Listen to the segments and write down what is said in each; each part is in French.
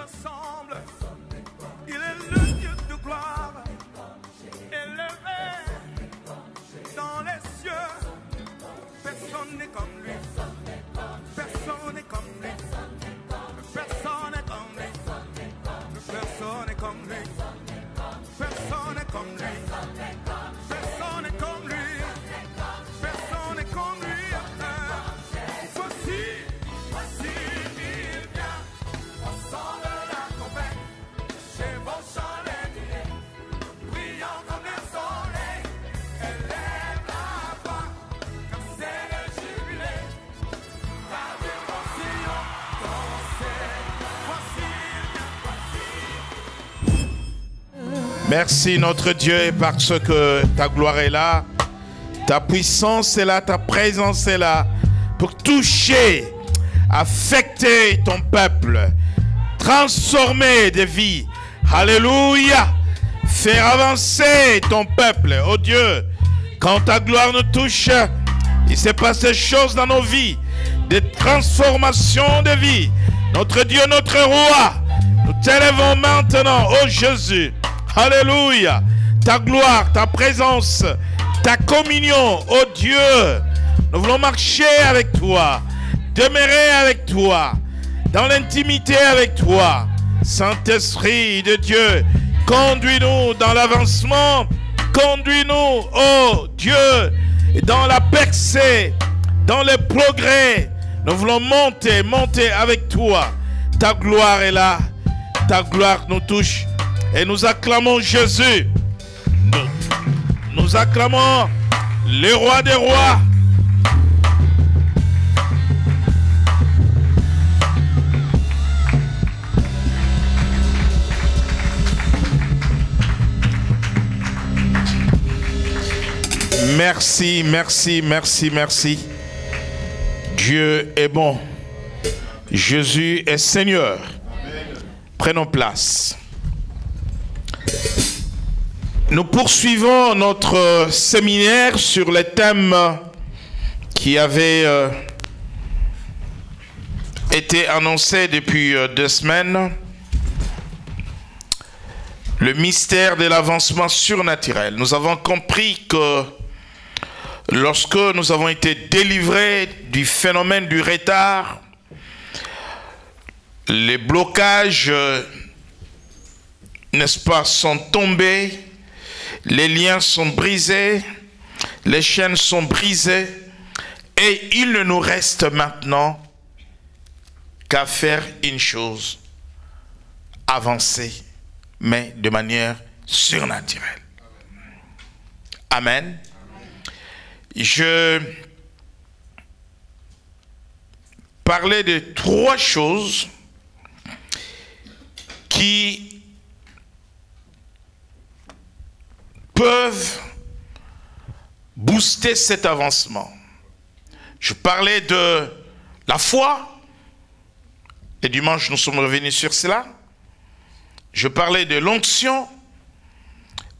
ressemble. Il est le Dieu de gloire, élevé dans les cieux. Personne n'est comme lui. Personne n'est comme lui. Personne n'est comme lui. Personne n'est comme lui. Personne n'est comme lui. Personne n'est comme lui. Personne n'est comme lui. Voici, il vient. On sent de la tempête. Chevauchant les nuées, brillant comme le soleil. Élève la voix, comme c'est le jubilé. Radio Sion, dansez. Merci notre Dieu parce que ta gloire est là, ta puissance est là, ta présence est là pour toucher, affecter ton peuple, transformer des vies. Alléluia. Faire avancer ton peuple. Oh Dieu, quand ta gloire nous touche, il s'est passé des choses dans nos vies, des transformations de vie. Notre Dieu, notre roi, nous t'élèvons maintenant, oh Jésus. Alléluia. Ta gloire, ta présence, ta communion, oh Dieu. Nous voulons marcher avec toi, demeurer avec toi, dans l'intimité avec toi. Saint-Esprit de Dieu, conduis-nous dans l'avancement, conduis-nous, oh Dieu, dans la percée, dans le progrès. Nous voulons monter, monter avec toi. Ta gloire est là, ta gloire nous touche. Et nous acclamons Jésus. Nous acclamons le roi des rois. Merci, merci, merci, merci. Dieu est bon. Jésus est Seigneur. Prenons place. Nous poursuivons notre séminaire sur les thèmes qui avaient été annoncés depuis 2 semaines. Le mystère de l'avancement surnaturel. Nous avons compris que lorsque nous avons été délivrés du phénomène du retard, les blocages, n'est-ce pas, sont tombés, les liens sont brisés, les chaînes sont brisées, et il ne nous reste maintenant qu'à faire une chose, avancer, mais de manière surnaturelle. Amen. Je parlais de 3 choses qui peuvent booster cet avancement. Je parlais de la foi, et dimanche nous sommes revenus sur cela. Je parlais de l'onction,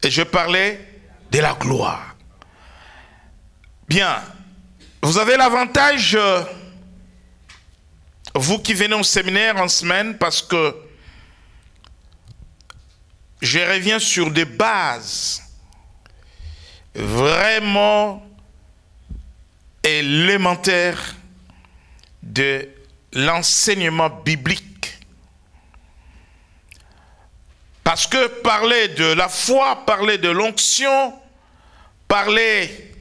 et je parlais de la gloire. Bien, vous avez l'avantage, vous qui venez au séminaire en semaine, parce que je reviens sur des bases vraiment élémentaires de l'enseignement biblique. Parce que parler de la foi, parler de l'onction, parler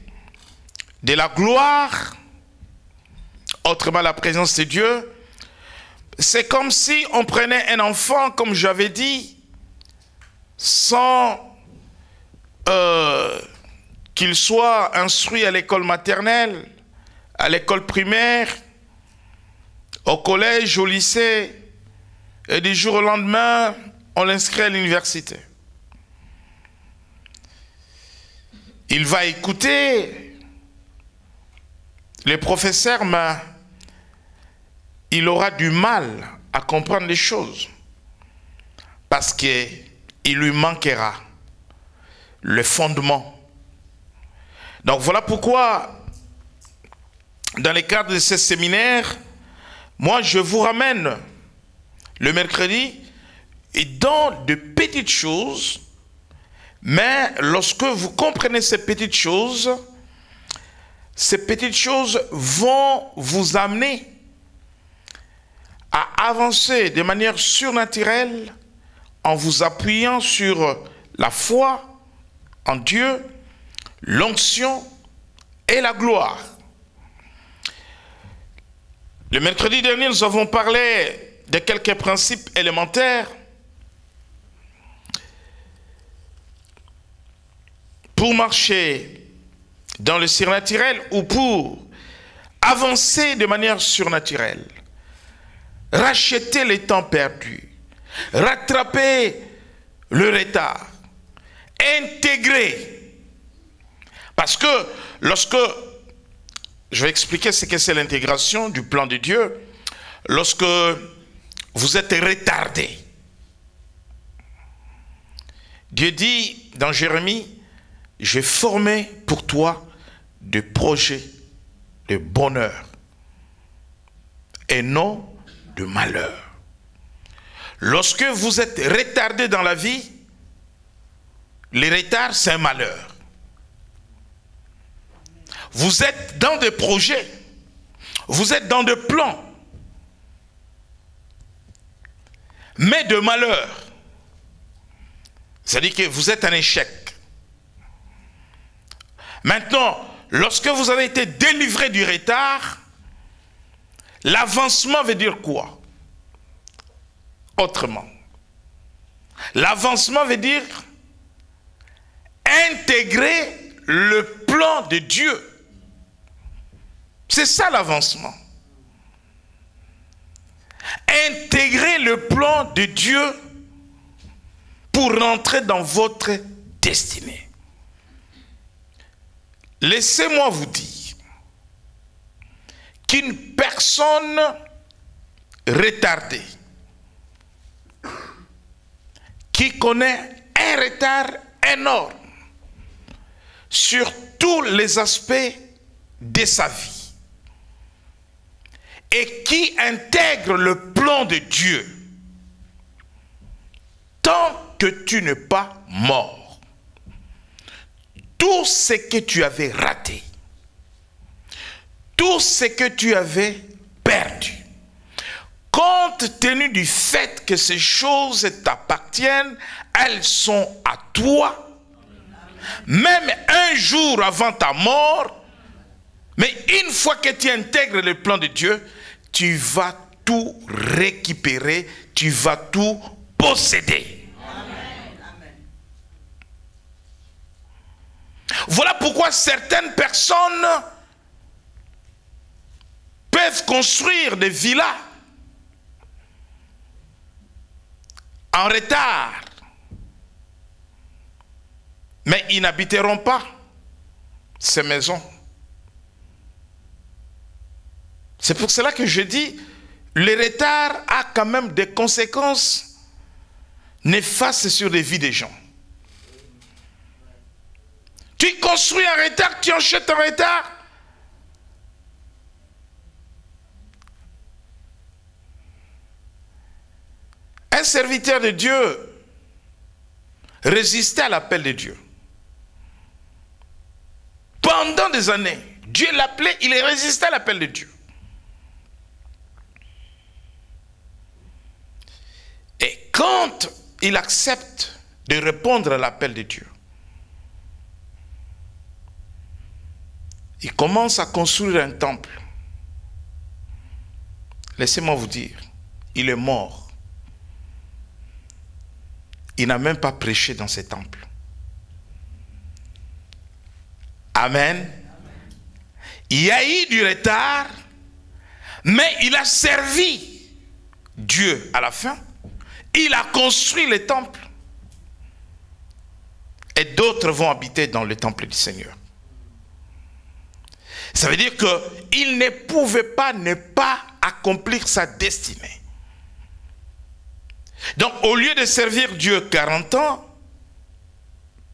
de la gloire, autrement la présence de Dieu, c'est comme si on prenait un enfant, comme j'avais dit, sans qu'il soit instruit à l'école maternelle, à l'école primaire, au collège, au lycée, et du jour au lendemain, on l'inscrit à l'université. Il va écouter les professeurs, mais il aura du mal à comprendre les choses parce qu'il lui manquera le fondement. Donc voilà pourquoi, dans le cadre de ce séminaire, moi je vous ramène le mercredi et dans de petites choses, mais lorsque vous comprenez ces petites choses vont vous amener à avancer de manière surnaturelle en vous appuyant sur la foi en Dieu, l'onction et la gloire. Le mercredi dernier, nous avons parlé de quelques principes élémentaires pour marcher dans le surnaturel ou pour avancer de manière surnaturelle, racheter les temps perdus, rattraper le retard, intégrer. Parce que lorsque, je vais expliquer ce que c'est l'intégration du plan de Dieu, lorsque vous êtes retardé, Dieu dit dans Jérémie, j'ai formé pour toi des projets de bonheur et non de malheur. Lorsque vous êtes retardé dans la vie, les retards, c'est un malheur. Vous êtes dans des projets, vous êtes dans des plans, mais de malheur. C'est-à-dire que vous êtes un échec. Maintenant, lorsque vous avez été délivré du retard, l'avancement veut dire quoi? Autrement. L'avancement veut dire intégrer le plan de Dieu. C'est ça l'avancement. Intégrer le plan de Dieu pour rentrer dans votre destinée. Laissez-moi vous dire qu'une personne retardée qui connaît un retard énorme sur tous les aspects de sa vie et qui intègre le plan de Dieu, tant que tu n'es pas mort, tout ce que tu avais raté, tout ce que tu avais perdu, compte tenu du fait que ces choses t'appartiennent, elles sont à toi, même un jour avant ta mort, mais une fois que tu intègres le plan de Dieu, tu vas tout récupérer, tu vas tout posséder. Amen. Voilà pourquoi certaines personnes peuvent construire des villas en retard, mais ils n'habiteront pas ces maisons. C'est pour cela que je dis, le retard a quand même des conséquences néfastes sur les vies des gens. Tu construis un retard, tu achètes un retard. Un serviteur de Dieu résistait à l'appel de Dieu. Pendant des années, Dieu l'appelait, il résistait à l'appel de Dieu. Et quand il accepte de répondre à l'appel de Dieu, il commence à construire un temple. Laissez-moi vous dire, il est mort. Il n'a même pas prêché dans ce temple. Amen. Il y a eu du retard, mais il a servi Dieu à la fin. Il a construit le temple. Et d'autres vont habiter dans le temple du Seigneur. Ça veut dire qu'il ne pouvait pas ne pas accomplir sa destinée. Donc, au lieu de servir Dieu 40 ans,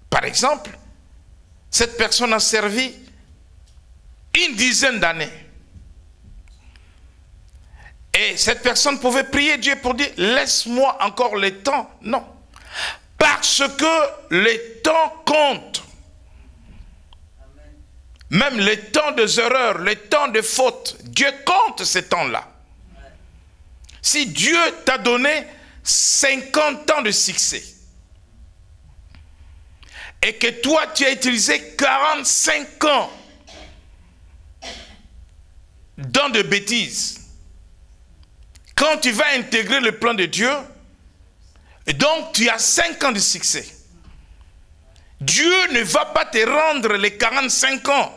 par exemple, cette personne a servi une dizaine d'années. Et cette personne pouvait prier Dieu pour dire, laisse-moi encore le temps. Non. Parce que les temps comptent. Même les temps des erreurs, les temps de fautes, Dieu compte ces temps-là. Si Dieu t'a donné 50 ans de succès, et que toi tu as utilisé 45 ans dans de bêtises, quand tu vas intégrer le plan de Dieu, donc tu as 5 ans de succès. Dieu ne va pas te rendre les 45 ans.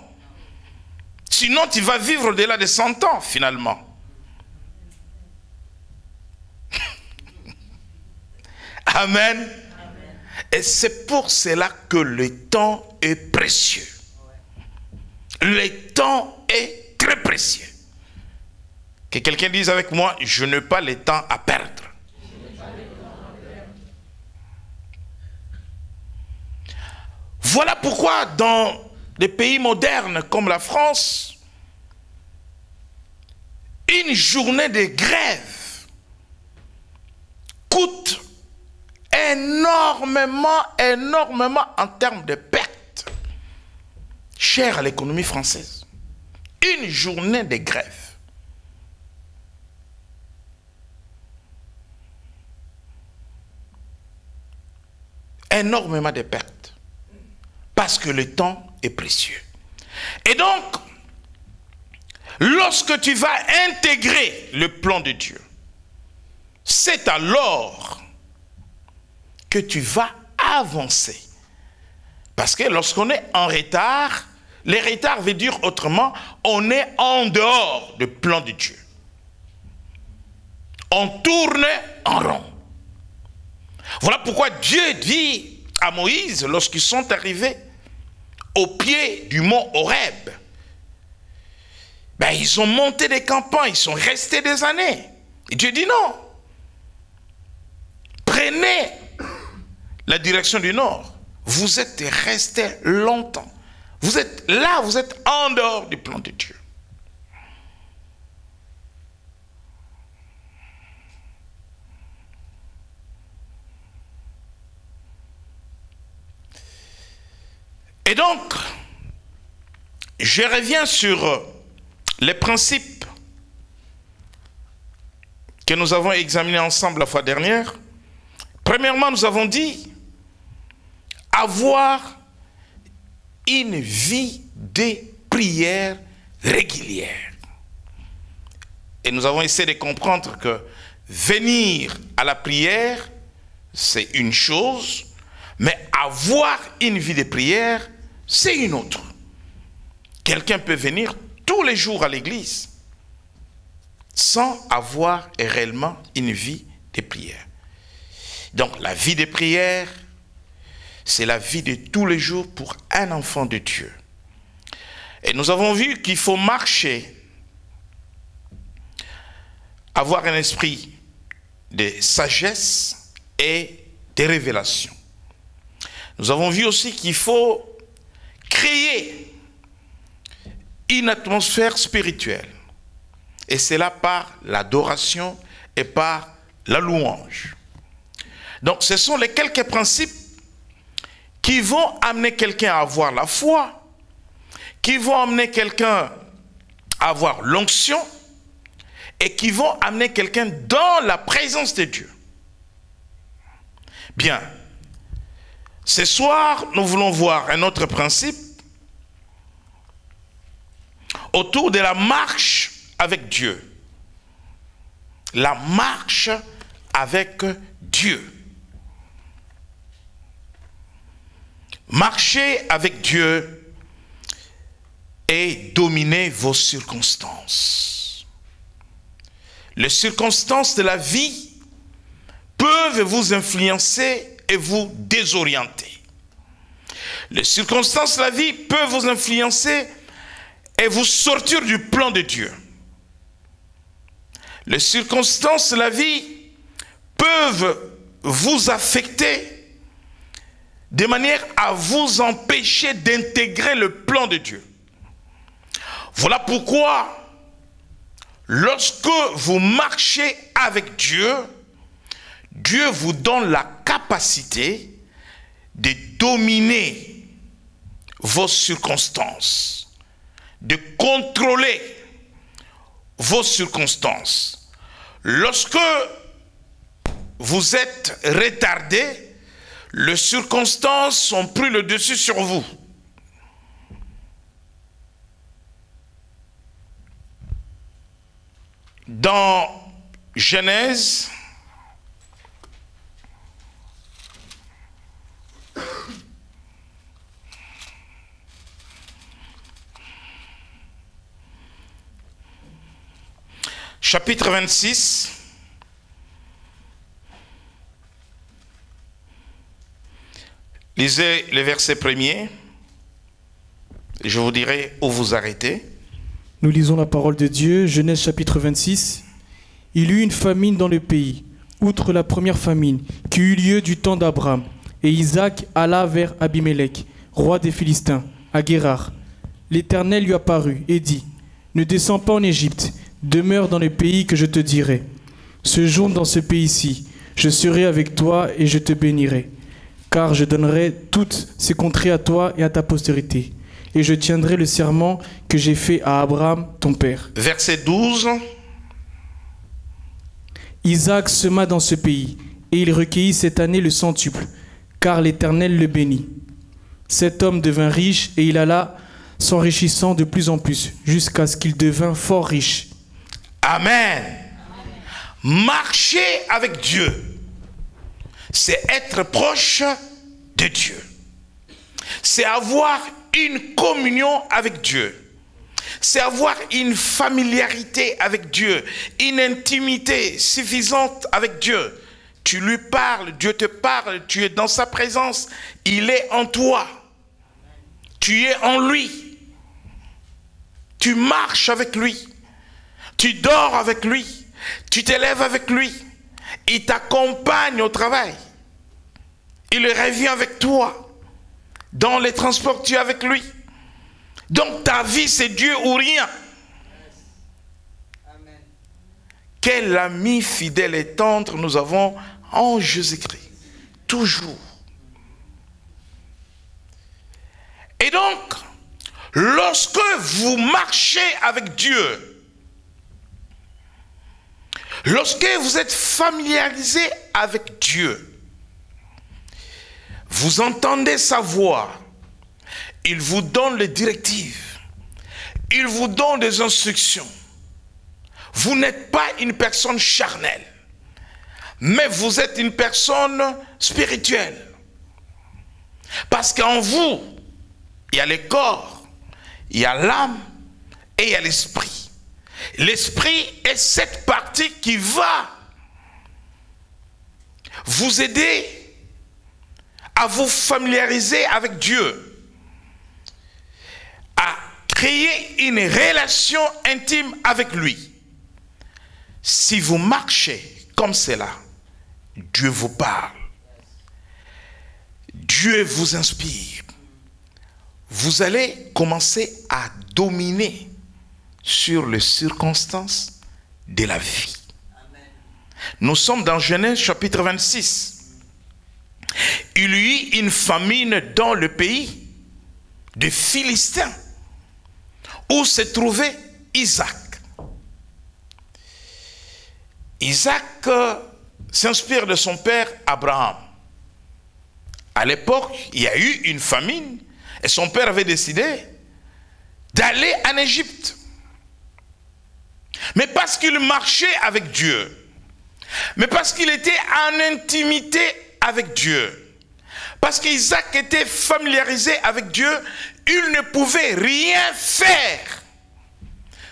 Sinon, tu vas vivre au-delà de 100 ans, finalement. Amen. Et c'est pour cela que le temps est précieux. Le temps est très précieux. Que quelqu'un dise avec moi, je n'ai pas le temps à perdre. Voilà pourquoi dans des pays modernes comme la France, une journée de grève coûte énormément en termes de pertes, cher à l'économie française. Une journée de grève. Énormément de pertes. Parce que le temps est précieux. Et donc, lorsque tu vas intégrer le plan de Dieu, c'est alors que tu vas avancer. Parce que lorsqu'on est en retard, le retard veut dire autrement, on est en dehors du plan de Dieu. On tourne en rond. Voilà pourquoi Dieu dit à Moïse, lorsqu'ils sont arrivés au pied du mont Horeb, ben, ils ont monté des campagnes, ils sont restés des années. Et Dieu dit non. Prenez la direction du nord. Vous êtes restés longtemps. Vous êtes là, vous êtes en dehors du plan de Dieu. Et donc, je reviens sur les principes que nous avons examinés ensemble la fois dernière. Premièrement, nous avons dit avoir une vie de prière régulière. Et nous avons essayé de comprendre que venir à la prière, c'est une chose, mais avoir une vie de prière, c'est une autre. Quelqu'un peut venir tous les jours à l'église sans avoir réellement une vie de prière. Donc la vie de prière, c'est la vie de tous les jours pour un enfant de Dieu. Et nous avons vu qu'il faut marcher, avoir un esprit de sagesse et de révélation. Nous avons vu aussi qu'il faut créer une atmosphère spirituelle. Et c'est là par l'adoration et par la louange. Donc ce sont les quelques principes qui vont amener quelqu'un à avoir la foi, qui vont amener quelqu'un à avoir l'onction et qui vont amener quelqu'un dans la présence de Dieu. Bien. Ce soir, nous voulons voir un autre principe autour de la marche avec Dieu. La marche avec Dieu. Marcher avec Dieu et dominer vos circonstances. Les circonstances de la vie peuvent vous influencer et vous désorienter. Les circonstances de la vie peuvent vous influencer et vous sortir du plan de Dieu. Les circonstances de la vie peuvent vous affecter de manière à vous empêcher d'intégrer le plan de Dieu. Voilà pourquoi, lorsque vous marchez avec Dieu, Dieu vous donne la capacité de dominer vos circonstances, de contrôler vos circonstances. Lorsque vous êtes retardé, les circonstances sont pris le dessus sur vous. Dans Genèse, chapitre 26, lisez le verset premier, et je vous dirai où vous arrêtez. Nous lisons la parole de Dieu, Genèse chapitre 26. Il y eut une famine dans le pays, outre la première famine, qui eut lieu du temps d'Abraham. Et Isaac alla vers Abimelech, roi des Philistins, à Guérar. L'Éternel lui apparut et dit, « Ne descends pas en Égypte, demeure dans le pays que je te dirai. Séjourne dans ce pays-ci, je serai avec toi et je te bénirai. Car je donnerai toutes ces contrées à toi et à ta postérité. Et je tiendrai le serment que j'ai fait à Abraham, ton père. » Verset 12. Isaac sema dans ce pays, et il recueillit cette année le centuple, car l'Éternel le bénit. Cet homme devint riche, et il alla s'enrichissant de plus en plus, jusqu'à ce qu'il devint fort riche. Amen. Marcher avec Dieu, c'est être proche de Dieu. C'est avoir une communion avec Dieu. C'est avoir une familiarité avec Dieu, une intimité suffisante avec Dieu. Tu lui parles, Dieu te parle, tu es dans sa présence, il est en toi. Tu es en lui. Tu marches avec lui. Tu dors avec lui. Tu t'élèves avec lui. Il t'accompagne au travail. Il revient avec toi. Dans les transports, tu es avec lui. Donc ta vie, c'est Dieu ou rien. Amen. Quel ami fidèle et tendre nous avons en Jésus-Christ. Toujours. Et donc, lorsque vous marchez avec Dieu, lorsque vous êtes familiarisé avec Dieu, vous entendez sa voix, il vous donne les directives, il vous donne des instructions. Vous n'êtes pas une personne charnelle, mais vous êtes une personne spirituelle. Parce qu'en vous, il y a le corps, il y a l'âme et il y a l'esprit. L'esprit est cette partie qui va vous aider à vous familiariser avec Dieu, à créer une relation intime avec lui. Si vous marchez comme cela, Dieu vous parle. Dieu vous inspire. Vous allez commencer à dominer sur les circonstances de la vie. Amen. Nous sommes dans Genèse chapitre 26. Il y eut une famine dans le pays des Philistins où se trouvait Isaac. Isaac s'inspire de son père Abraham. À l'époque, il y a eu une famine et son père avait décidé d'aller en Égypte. Mais parce qu'il marchait avec Dieu, mais parce qu'il était en intimité avec Dieu, parce qu'Isaac était familiarisé avec Dieu, il ne pouvait rien faire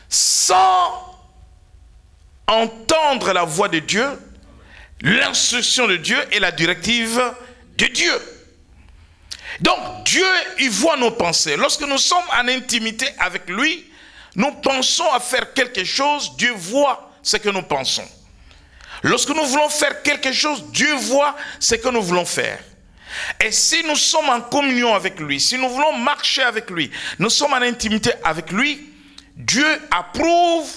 sans entendre la voix de Dieu, l'instruction de Dieu et la directive de Dieu. Donc Dieu, il voit nos pensées. Lorsque nous sommes en intimité avec lui, nous pensons à faire quelque chose, Dieu voit ce que nous pensons. Lorsque nous voulons faire quelque chose, Dieu voit ce que nous voulons faire. Et si nous sommes en communion avec lui, si nous voulons marcher avec lui, nous sommes en intimité avec lui, Dieu approuve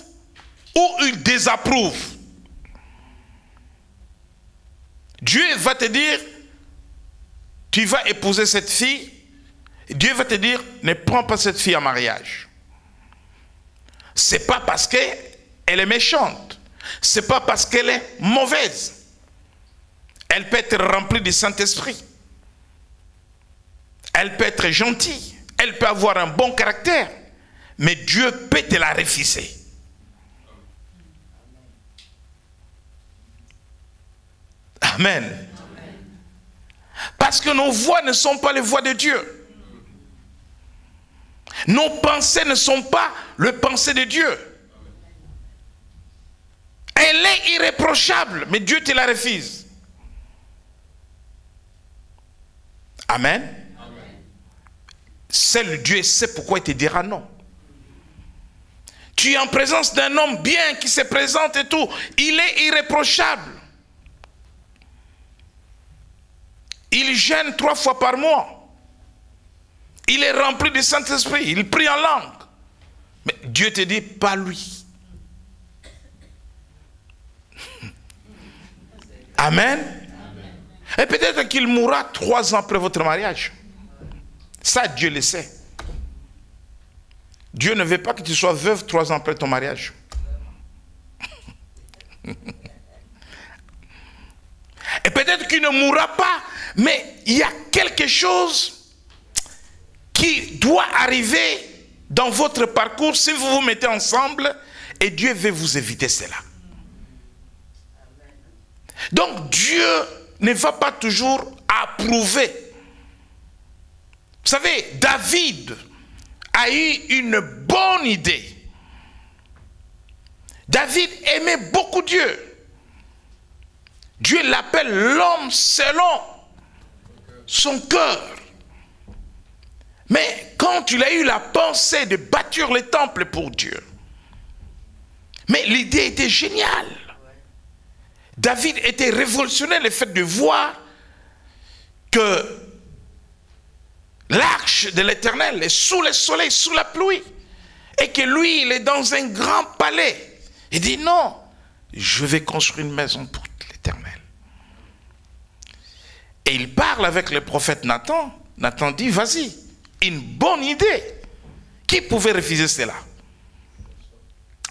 ou il désapprouve, Dieu va te dire, tu vas épouser cette fille, Dieu va te dire, ne prends pas cette fille en mariage. C'est pas parce qu'elle est méchante, c'est pas parce qu'elle est mauvaise. Elle peut être remplie du Saint-Esprit. Elle peut être gentille, elle peut avoir un bon caractère, mais Dieu peut te la refuser. Amen. Parce que nos voix ne sont pas les voix de Dieu. Nos pensées ne sont pas les pensées de Dieu. Elle est irréprochable, mais Dieu te la refuse. Amen. Seul Dieu sait pourquoi il te dira non. Tu es en présence d'un homme bien qui se présente et tout. Il est irréprochable. Il jeûne 3 fois par mois. Il est rempli du Saint-Esprit. Il prie en langue. Mais Dieu te dit, pas lui. Amen. Et peut-être qu'il mourra 3 ans après votre mariage. Ça, Dieu le sait. Dieu ne veut pas que tu sois veuve 3 ans après ton mariage. Et peut-être qu'il ne mourra pas, mais il y a quelque chose qui doit arriver dans votre parcours si vous vous mettez ensemble, et Dieu veut vous éviter cela. Donc Dieu ne va pas toujours approuver. Vous savez, David a eu une bonne idée. David aimait beaucoup Dieu. Dieu l'appelle l'homme selon son cœur. Mais quand il a eu la pensée de bâtir le temple pour Dieu, mais l'idée était géniale. David était révolutionné le fait de voir que l'arche de l'Éternel est sous le soleil, sous la pluie, et que lui, il est dans un grand palais. Il dit non, je vais construire une maison pour l'Éternel. Et il parle avec le prophète Nathan. Nathan dit, vas-y, une bonne idée. Qui pouvait refuser cela?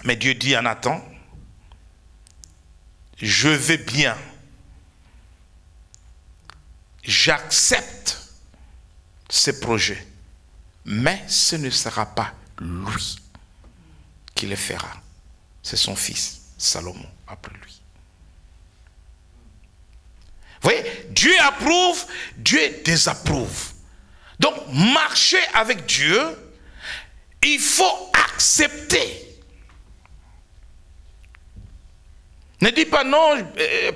Mais Dieu dit à Nathan, je vais bien, j'accepte ce projet, mais ce ne sera pas lui qui le fera. C'est son fils, Salomon, après lui. Vous voyez, Dieu approuve, Dieu désapprouve. Donc, marcher avec Dieu, il faut accepter. Ne dis pas non,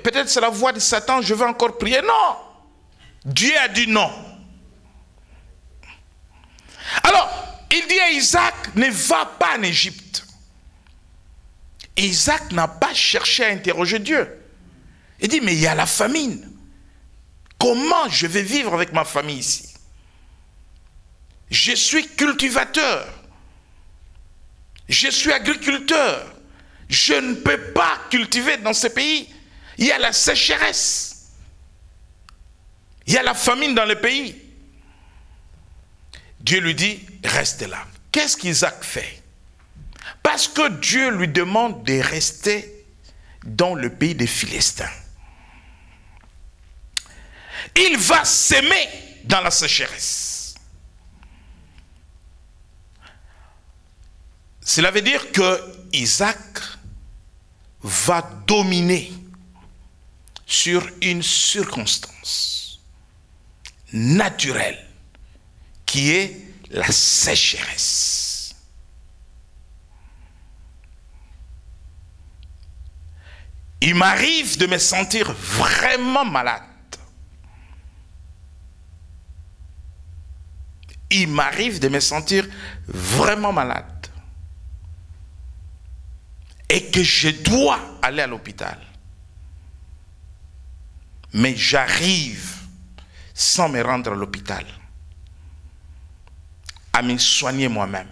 peut-être c'est la voix de Satan, je vais encore prier. Non, Dieu a dit non. Alors, il dit à Isaac, ne va pas en Égypte. Isaac n'a pas cherché à interroger Dieu. Il dit, mais il y a la famine. Comment je vais vivre avec ma famille ici? Je suis cultivateur. Je suis agriculteur. Je ne peux pas cultiver dans ce pays. Il y a la sécheresse. Il y a la famine dans le pays. Dieu lui dit, reste là. Qu'est-ce qu'Isaac fait? Parce que Dieu lui demande de rester dans le pays des Philistins. Il va s'aimer dans la sécheresse. Cela veut dire que Isaac va dominer sur une circonstance naturelle qui est la sécheresse. Il m'arrive de me sentir vraiment malade. Il m'arrive de me sentir vraiment malade. Et que je dois aller à l'hôpital. Mais j'arrive, sans me rendre à l'hôpital, à me soigner moi-même.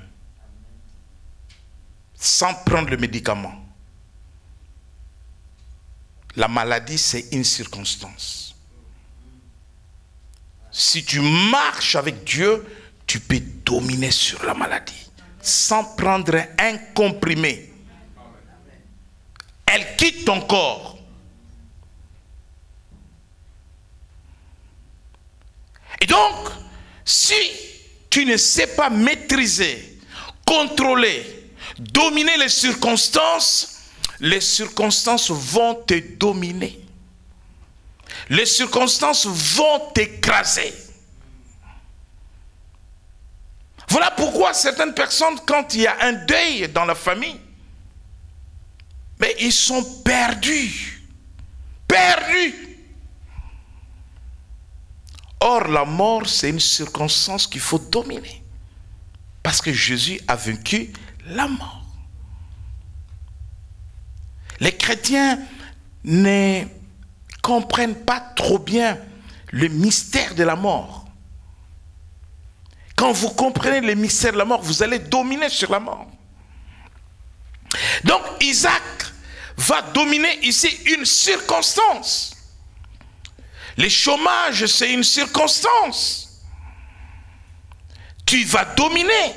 Sans prendre le médicament. La maladie, c'est une circonstance. Si tu marches avec Dieu, tu peux dominer sur la maladie sans prendre un comprimé. Elle quitte ton corps. Et donc, si tu ne sais pas maîtriser, contrôler, dominer les circonstances vont te dominer. Les circonstances vont t'écraser. Voilà pourquoi certaines personnes, quand il y a un deuil dans la famille, mais ils sont perdus. Perdus. Or, la mort, c'est une circonstance qu'il faut dominer. Parce que Jésus a vaincu la mort. Les chrétiens ne comprennent pas trop bien le mystère de la mort. Quand vous comprenez le mystère de la mort, vous allez dominer sur la mort. Donc, Isaac va dominer ici une circonstance. Le chômage, c'est une circonstance. Tu vas dominer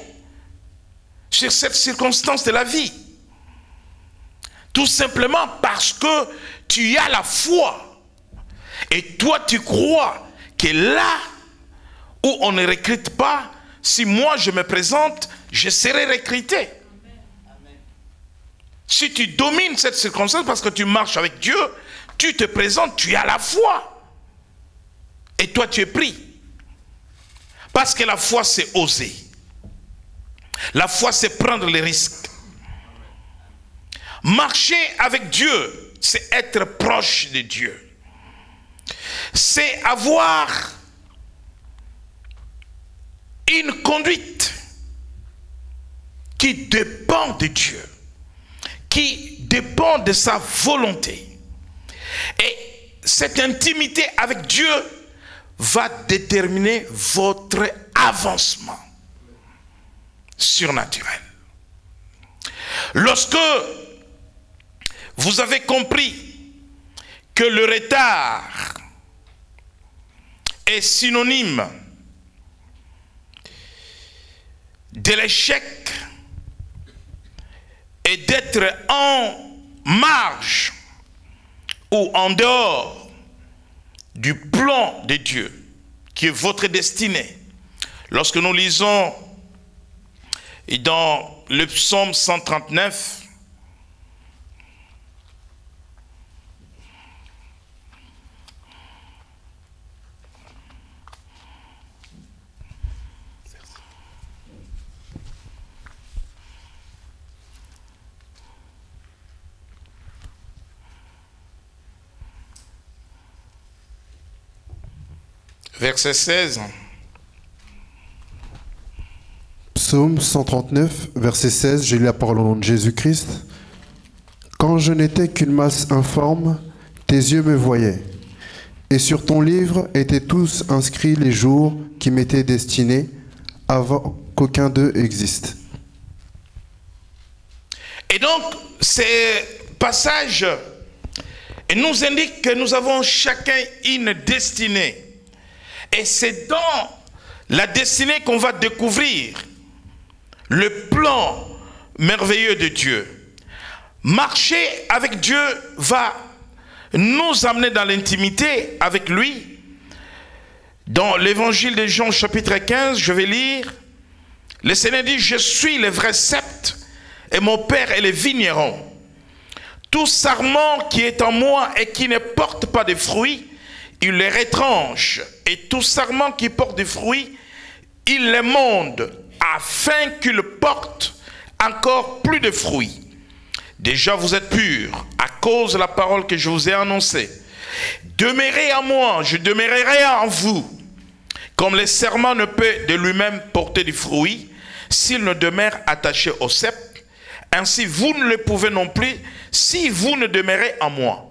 sur cette circonstance de la vie. Tout simplement parce que tu as la foi. Et toi, tu crois que là où on ne recrute pas, si moi je me présente, je serai recruté. Si tu domines cette circonstance parce que tu marches avec Dieu, tu te présentes, tu as la foi. Et toi, tu es pris. Parce que la foi, c'est oser. La foi, c'est prendre les risques. Marcher avec Dieu, c'est être proche de Dieu. C'est avoir une conduite qui dépend de Dieu, qui dépend de sa volonté. Et cette intimité avec Dieu va déterminer votre avancement surnaturel. Lorsque vous avez compris que le retard est synonyme de l'échec et d'être en marge ou en dehors du plan de Dieu, qui est votre destinée. Lorsque nous lisons dans le psaume 139, verset 16. Psaume 139, verset 16, j'ai lu la parole au nom de Jésus-Christ. Quand je n'étais qu'une masse informe, tes yeux me voyaient. Et sur ton livre étaient tous inscrits les jours qui m'étaient destinés avant qu'aucun d'eux existe. Et donc, ces passages nous indiquent que nous avons chacun une destinée. Et c'est dans la destinée qu'on va découvrir le plan merveilleux de Dieu. Marcher avec Dieu va nous amener dans l'intimité avec lui. Dans l'évangile de Jean chapitre 15, je vais lire. Le Seigneur dit, je suis le vrai sceptre et mon Père est le vigneron. Tout sarment qui est en moi et qui ne porte pas de fruits, il les retranche, et tout sarment qui porte des fruits, il les monde, afin qu'il porte encore plus de fruits. Déjà vous êtes purs, à cause de la parole que je vous ai annoncée. Demeurez en moi, je demeurerai en vous. Comme le serment ne peut de lui-même porter du fruit, s'il ne demeure attaché au sceptre, ainsi vous ne le pouvez non plus, si vous ne demeurez en moi.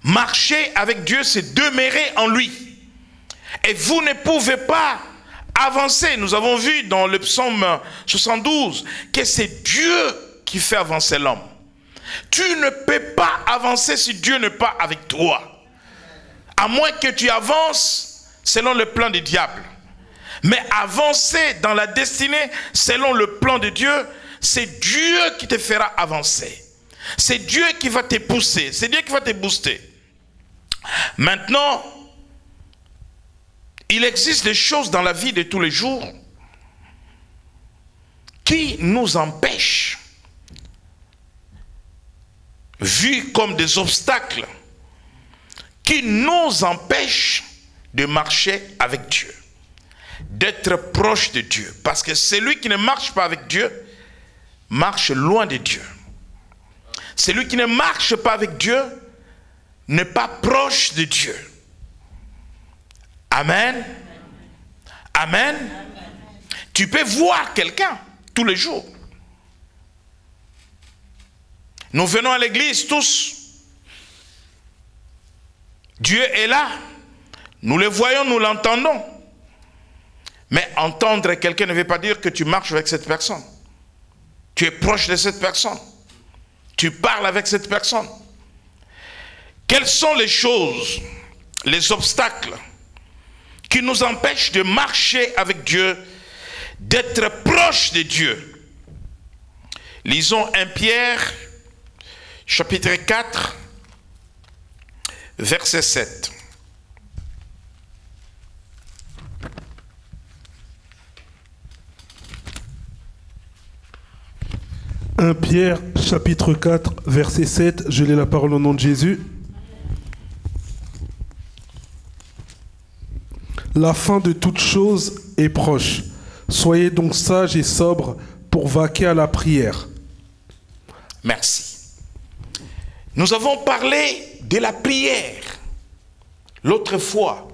Marcher avec Dieu, c'est demeurer en lui. Et vous ne pouvez pas avancer. Nous avons vu dans le psaume 72 que c'est Dieu qui fait avancer l'homme. Tu ne peux pas avancer si Dieu n'est pas avec toi. À moins que tu avances selon le plan du diable. Mais avancer dans la destinée selon le plan de Dieu, c'est Dieu qui te fera avancer. C'est Dieu qui va te pousser. C'est Dieu qui va te booster. Maintenant, il existe des choses dans la vie de tous les jours qui nous empêchent, vus comme des obstacles, qui nous empêchent de marcher avec Dieu, d'être proche de Dieu. Parce que celui qui ne marche pas avec Dieu, marche loin de Dieu. Celui qui ne marche pas avec Dieu, n'est pas proche de Dieu. Amen. Amen. Tu peux voir quelqu'un tous les jours. Nous venons à l'église tous. Dieu est là. Nous le voyons, nous l'entendons. Mais entendre quelqu'un ne veut pas dire que tu marches avec cette personne. Tu es proche de cette personne. Tu parles avec cette personne. Quelles sont les choses, les obstacles qui nous empêchent de marcher avec Dieu, d'être proche de Dieu? Lisons 1 Pierre, chapitre 4, verset 7. « 1 Pierre, chapitre 4, verset 7, je lis la parole au nom de Jésus. La fin de toute chose est proche. Soyez donc sages et sobres pour vaquer à la prière. » Merci. Nous avons parlé de la prière l'autre fois.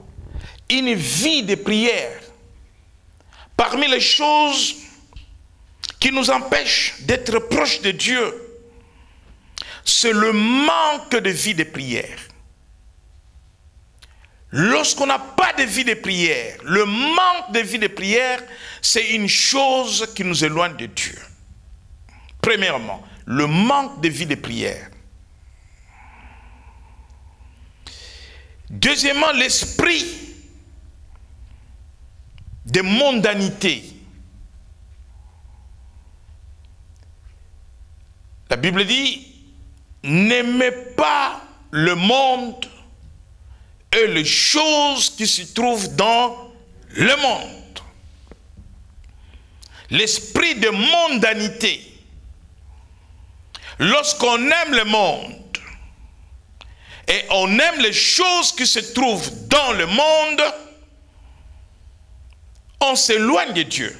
Une vie de prière. Parmi les choses qui nous empêchent d'être proches de Dieu, c'est le manque de vie de prière. Lorsqu'on n'a pas de vie de prière, le manque de vie de prière, c'est une chose qui nous éloigne de Dieu. Premièrement, le manque de vie de prière. Deuxièmement, l'esprit de mondanité. La Bible dit, n'aimez pas le monde et les choses qui se trouvent dans le monde. L'esprit de mondanité. Lorsqu'on aime le monde et on aime les choses qui se trouvent dans le monde, on s'éloigne de Dieu.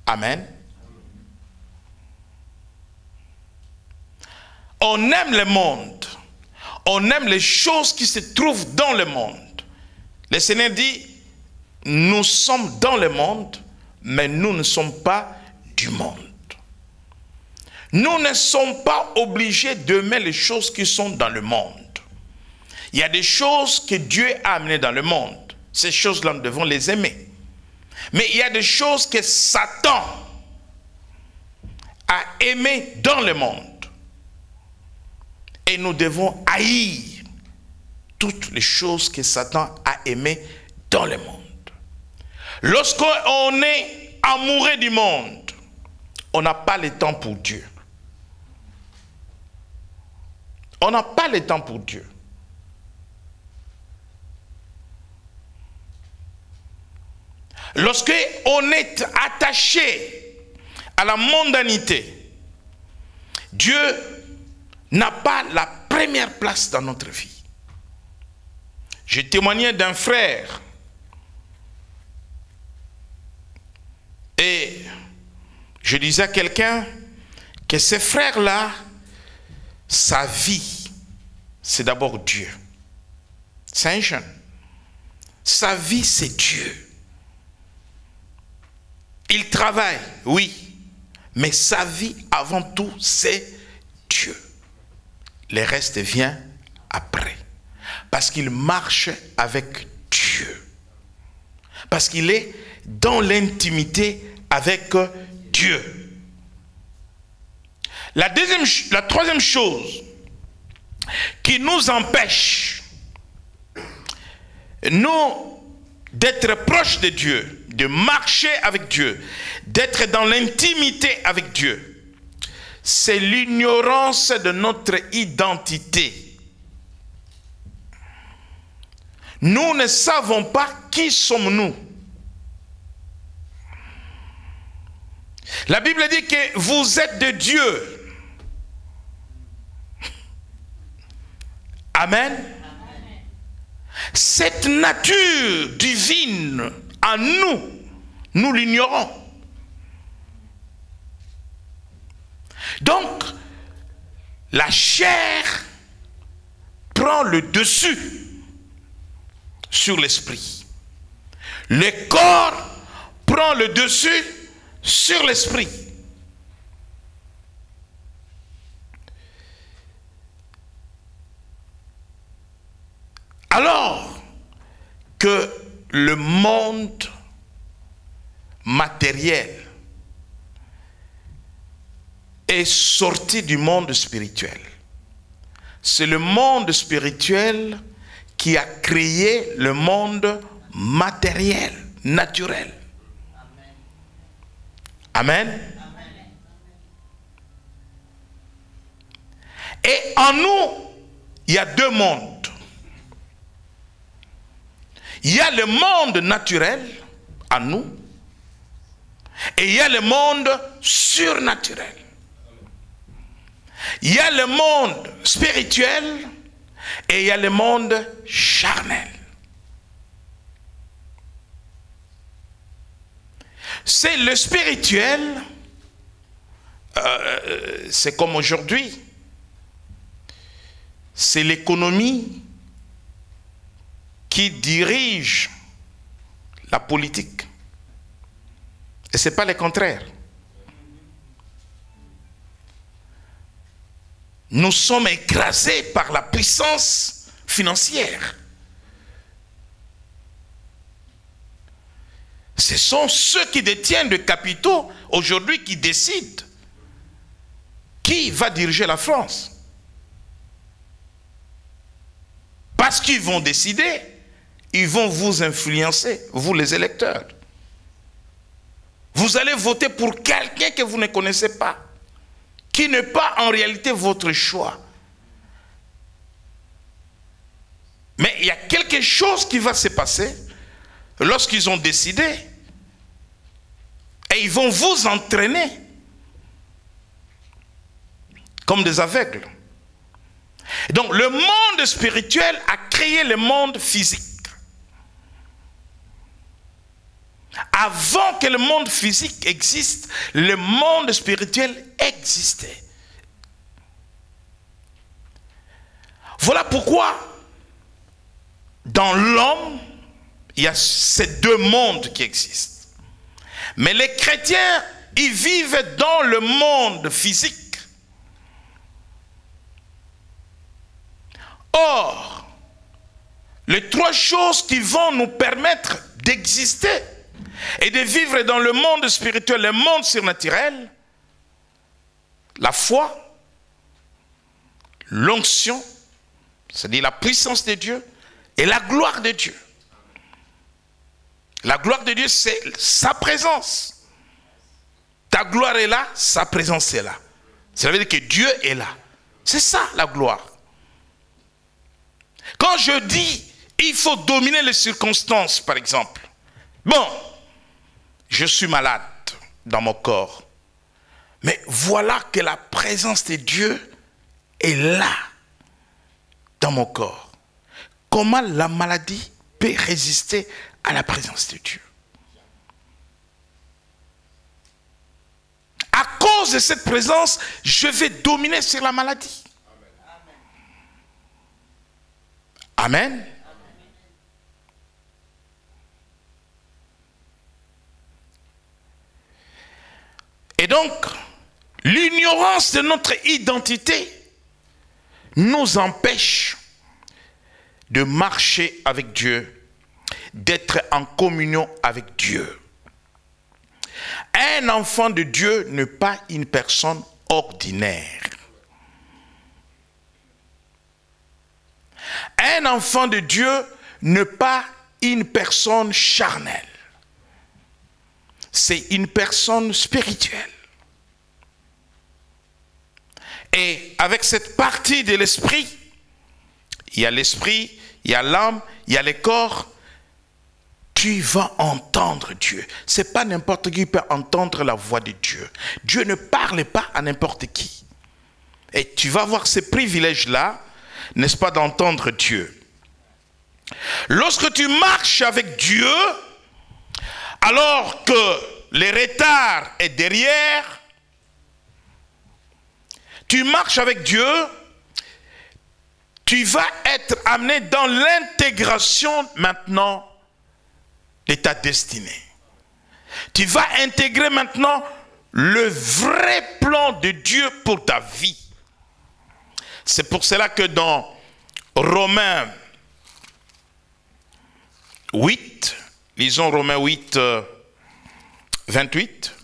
Amen. On aime le monde. On aime les choses qui se trouvent dans le monde. Le Seigneur dit, nous sommes dans le monde, mais nous ne sommes pas du monde. Nous ne sommes pas obligés d'aimer les choses qui sont dans le monde. Il y a des choses que Dieu a amenées dans le monde. Ces choses-là, nous devons les aimer. Mais il y a des choses que Satan a aimées dans le monde. Et nous devons haïr toutes les choses que Satan a aimées dans le monde. Lorsqu'on est amoureux du monde, on n'a pas le temps pour Dieu. On n'a pas le temps pour Dieu. Lorsqu'on est attaché à la mondanité, Dieu n'a pas la première place dans notre vie. J'ai témoigné d'un frère et je disais à quelqu'un que ce frère-là, sa vie, c'est d'abord Dieu. C'est un jeune. Sa vie, c'est Dieu. Il travaille, oui, mais sa vie, avant tout, c'est Dieu. Le reste vient après. Parce qu'il marche avec Dieu. Parce qu'il est dans l'intimité avec Dieu. Dieu. La troisième chose qui nous empêche, nous, d'être proches de Dieu, de marcher avec Dieu, d'être dans l'intimité avec Dieu, c'est l'ignorance de notre identité. Nous ne savons pas qui sommes-nous. La Bible dit que vous êtes de Dieu. Amen. Cette nature divine en nous, nous l'ignorons. Donc, la chair prend le dessus sur l'esprit. Le corps prend le dessus sur l'esprit. Alors que le monde matériel est sorti du monde spirituel, c'est le monde spirituel qui a créé le monde matériel, naturel. Amen. Et en nous, il y a deux mondes. Il y a le monde naturel en nous et il y a le monde surnaturel. Il y a le monde spirituel et il y a le monde charnel. C'est le spirituel, c'est comme aujourd'hui, c'est l'économie qui dirige la politique. Et ce n'est pas le contraire. Nous sommes écrasés par la puissance financière. Ce sont ceux qui détiennent des capitaux aujourd'hui qui décident qui va diriger la France. Parce qu'ils vont décider, ils vont vous influencer, vous les électeurs. Vous allez voter pour quelqu'un que vous ne connaissez pas, qui n'est pas en réalité votre choix. Mais il y a quelque chose qui va se passer lorsqu'ils ont décidé et ils vont vous entraîner comme des aveugles. Donc le monde spirituel a créé le monde physique. Avant que le monde physique existe, le monde spirituel existait. Voilà pourquoi dans l'homme, il y a ces deux mondes qui existent. Mais les chrétiens, ils vivent dans le monde physique. Or, les trois choses qui vont nous permettre d'exister et de vivre dans le monde spirituel, le monde surnaturel, la foi, l'onction, c'est-à-dire la puissance de Dieu, et la gloire de Dieu. La gloire de Dieu, c'est sa présence. Ta gloire est là, sa présence est là. Ça veut dire que Dieu est là. C'est ça la gloire. Quand je dis, il faut dominer les circonstances, par exemple. Bon, je suis malade dans mon corps. Mais voilà que la présence de Dieu est là, dans mon corps. Comment la maladie peut résister à la présence de Dieu? À cause de cette présence, je vais dominer sur la maladie. Amen. Et donc, l'ignorance de notre identité nous empêche de marcher avec Dieu, d'être en communion avec Dieu. Un enfant de Dieu n'est pas une personne ordinaire. Un enfant de Dieu n'est pas une personne charnelle. C'est une personne spirituelle. Et avec cette partie de l'esprit, il y a l'esprit, il y a l'âme, il y a le corps, tu vas entendre Dieu. Ce n'est pas n'importe qui peut entendre la voix de Dieu. Dieu ne parle pas à n'importe qui. Et tu vas avoir ces privilèges-là, n'est-ce pas, d'entendre Dieu. Lorsque tu marches avec Dieu, alors que le retard est derrière, tu marches avec Dieu, tu vas être amené dans l'intégration maintenant de ta destinée. Tu vas intégrer maintenant le vrai plan de Dieu pour ta vie. C'est pour cela que dans Romains 8, lisons Romains 8, 28.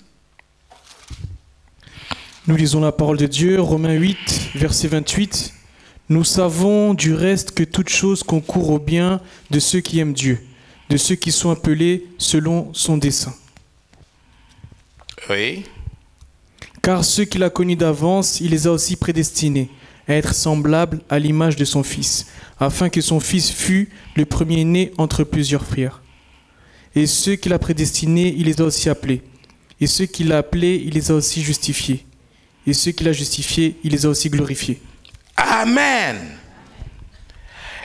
Nous lisons la parole de Dieu, Romains 8, verset 28. Nous savons du reste que toute chose concourt au bien de ceux qui aiment Dieu, de ceux qui sont appelés selon son dessein. Oui. Car ceux qu'il a connus d'avance, il les a aussi prédestinés à être semblables à l'image de son Fils, afin que son Fils fût le premier-né entre plusieurs frères. Et ceux qu'il a prédestinés, il les a aussi appelés. Et ceux qu'il a appelés, il les a aussi justifiés. Et ceux qu'il a justifiés, il les a aussi glorifiés. Amen.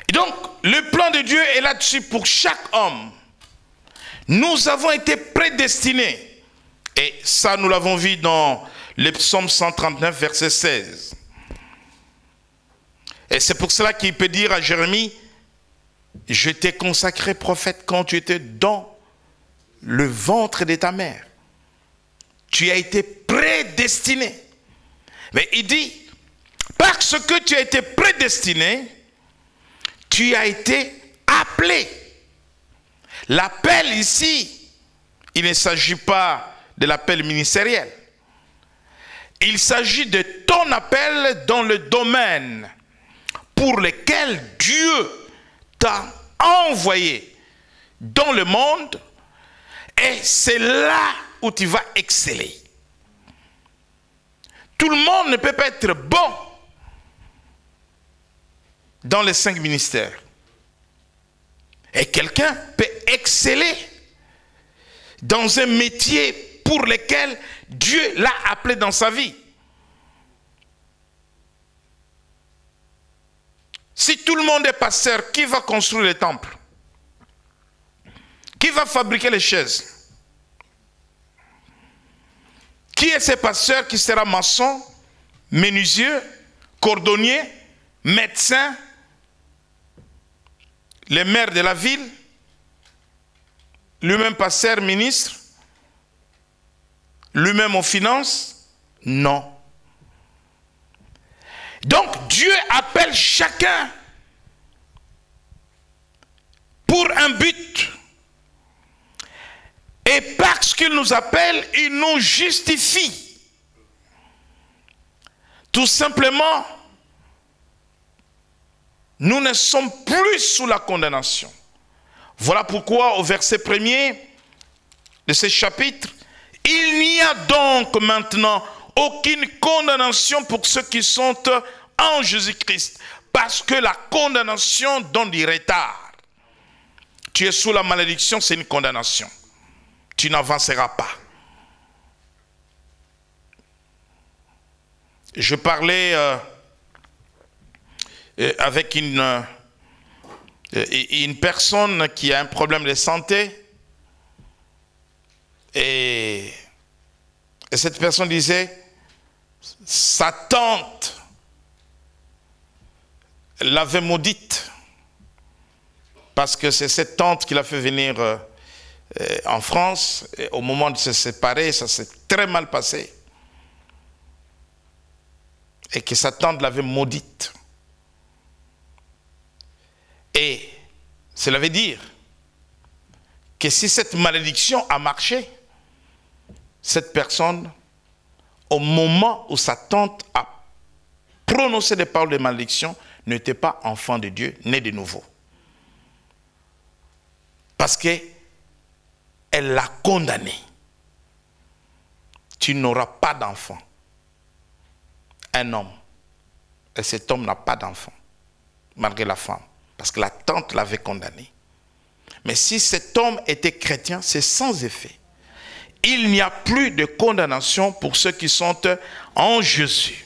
Et donc, le plan de Dieu est là-dessus pour chaque homme. Nous avons été prédestinés. Et ça, nous l'avons vu dans le psaume 139, verset 16. Et c'est pour cela qu'il peut dire à Jérémie, je t'ai consacré prophète quand tu étais dans le ventre de ta mère. Tu as été prédestiné. Mais il dit, parce que tu as été prédestiné, tu as été appelé. L'appel ici, il ne s'agit pas de l'appel ministériel. Il s'agit de ton appel dans le domaine pour lequel Dieu t'a envoyé dans le monde, et c'est là où tu vas exceller. Tout le monde ne peut pas être bon dans les 5 ministères. Et quelqu'un peut exceller dans un métier pour lequel Dieu l'a appelé dans sa vie. Si tout le monde est pasteur, qui va construire les temples? Qui va fabriquer les chaises? Qui est ce pasteur qui sera maçon, menuisier, cordonnier, médecin, le maire de la ville, lui-même pasteur, ministre, lui-même aux finances? Non. Donc Dieu appelle chacun pour un but. Et parce qu'il nous appelle, il nous justifie. Tout simplement, nous ne sommes plus sous la condamnation. Voilà pourquoi au verset 1er de ce chapitre, il n'y a donc maintenant aucune condamnation pour ceux qui sont en Jésus-Christ. Parce que la condamnation donne du retard. Tu es sous la malédiction, c'est une condamnation. Tu n'avanceras pas. Je parlais avec une personne qui a un problème de santé. Et cette personne disait, sa tante l'avait maudite. Parce que c'est cette tante qui l'a fait venir en France. Et au moment de se séparer, ça s'est très mal passé. Et que sa tante l'avait maudite. Et cela veut dire que si cette malédiction a marché, cette personne, au moment où sa tante a prononcé des paroles de malédiction, n'était pas enfant de Dieu, né de nouveau. Parce qu'elle l'a condamné. Tu n'auras pas d'enfant. Un homme. Et cet homme n'a pas d'enfant, malgré la femme. Parce que la tante l'avait condamné. Mais si cet homme était chrétien, c'est sans effet. Il n'y a plus de condamnation pour ceux qui sont en Jésus.